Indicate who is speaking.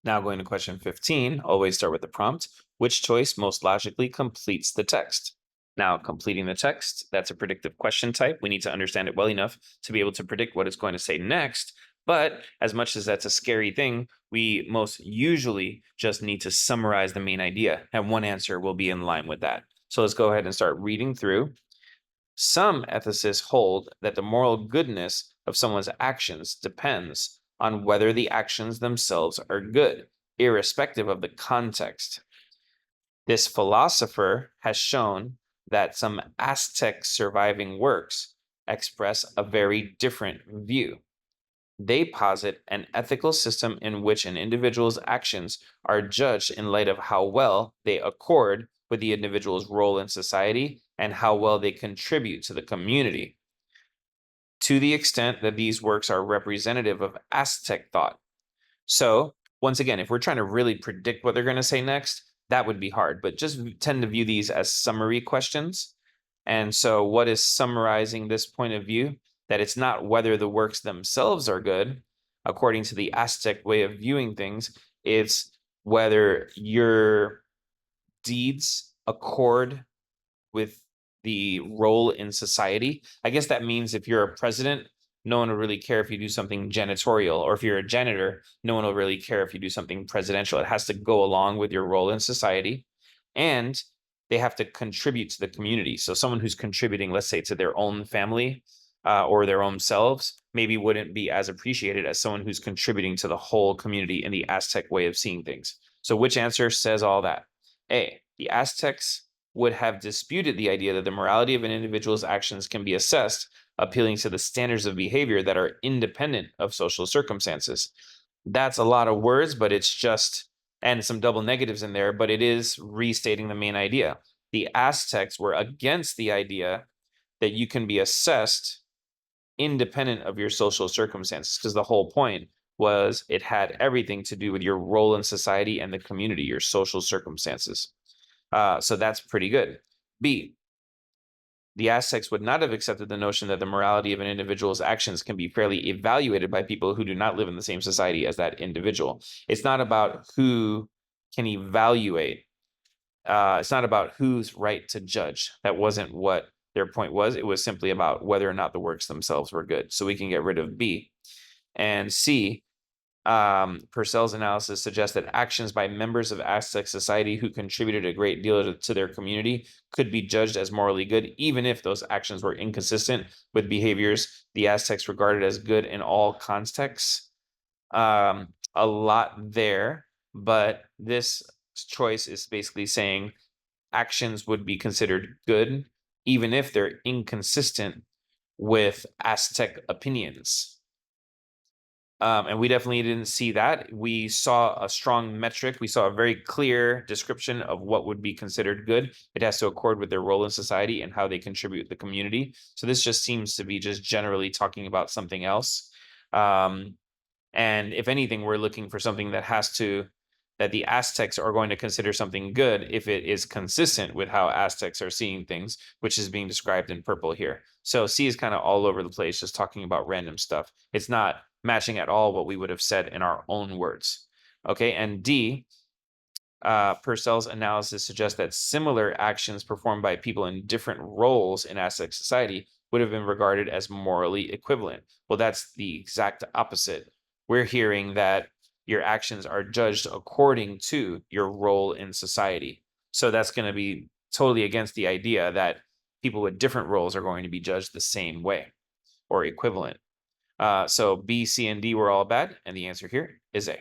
Speaker 1: Now going to question 15, always start with the prompt. Which choice most logically completes the text? Now, completing the text, that's a predictive question type. We need to understand it well enough to be able to predict what it's going to say next. But as much as that's a scary thing, we most usually just need to summarize the main idea, and one answer will be in line with that. So let's go ahead and start reading through. Some ethicists hold that the moral goodness of someone's actions depends on whether the actions themselves are good, irrespective of the context. This philosopher has shown that some Aztec surviving works express a very different view. They posit an ethical system in which an individual's actions are judged in light of how well they accord with the individual's role in society and how well they contribute to the community, to the extent that these works are representative of Aztec thought. So, once again, if we're trying to really predict what they're going to say next, that would be hard, but just tend to view these as summary questions. And so, what is summarizing this point of view? That it's not whether the works themselves are good, according to the Aztec way of viewing things, it's whether your deeds accord with the role in society. I guess that means if you're a president, no one will really care if you do something janitorial, or if you're a janitor, no one will really care if you do something presidential. It has to go along with your role in society, and they have to contribute to the community. So someone who's contributing, let's say, to their own family or their own selves, maybe wouldn't be as appreciated as someone who's contributing to the whole community in the Aztec way of seeing things. So which answer says all that? A, the Aztecs would have disputed the idea that the morality of an individual's actions can be assessed, appealing to the standards of behavior that are independent of social circumstances. That's a lot of words, but it's just, and some double negatives in there, but it is restating the main idea. The Aztecs were against the idea that you can be assessed independent of your social circumstances, because the whole point was it had everything to do with your role in society and the community, your social circumstances. So that's pretty good. B, the Aztecs would not have accepted the notion that the morality of an individual's actions can be fairly evaluated by people who do not live in the same society as that individual. It's not about who can evaluate. It's not about who's right to judge. That wasn't what their point was. It was simply about whether or not the works themselves were good. So we can get rid of B. And C, Purcell's analysis suggests that actions by members of Aztec society who contributed a great deal to their community could be judged as morally good, even if those actions were inconsistent with behaviors the Aztecs regarded as good in all contexts. A lot there, but this choice is basically saying actions would be considered good, even if they're inconsistent with Aztec opinions. And we definitely didn't see that. We saw a strong metric. We saw a very clear description of what would be considered good. It has to accord with their role in society and how they contribute to the community. So this just seems to be just generally talking about something else. And if anything, we're looking for something that the Aztecs are going to consider something good if it is consistent with how Aztecs are seeing things, which is being described in purple here. So C is kind of all over the place, just talking about random stuff. It's not matching at all what we would have said in our own words. Okay, and D, Purcell's analysis suggests that similar actions performed by people in different roles in Aztec society would have been regarded as morally equivalent. Well, that's the exact opposite. We're hearing that your actions are judged according to your role in society. So that's going to be totally against the idea that people with different roles are going to be judged the same way or equivalent. So B, C, and D were all bad, and the answer here is A.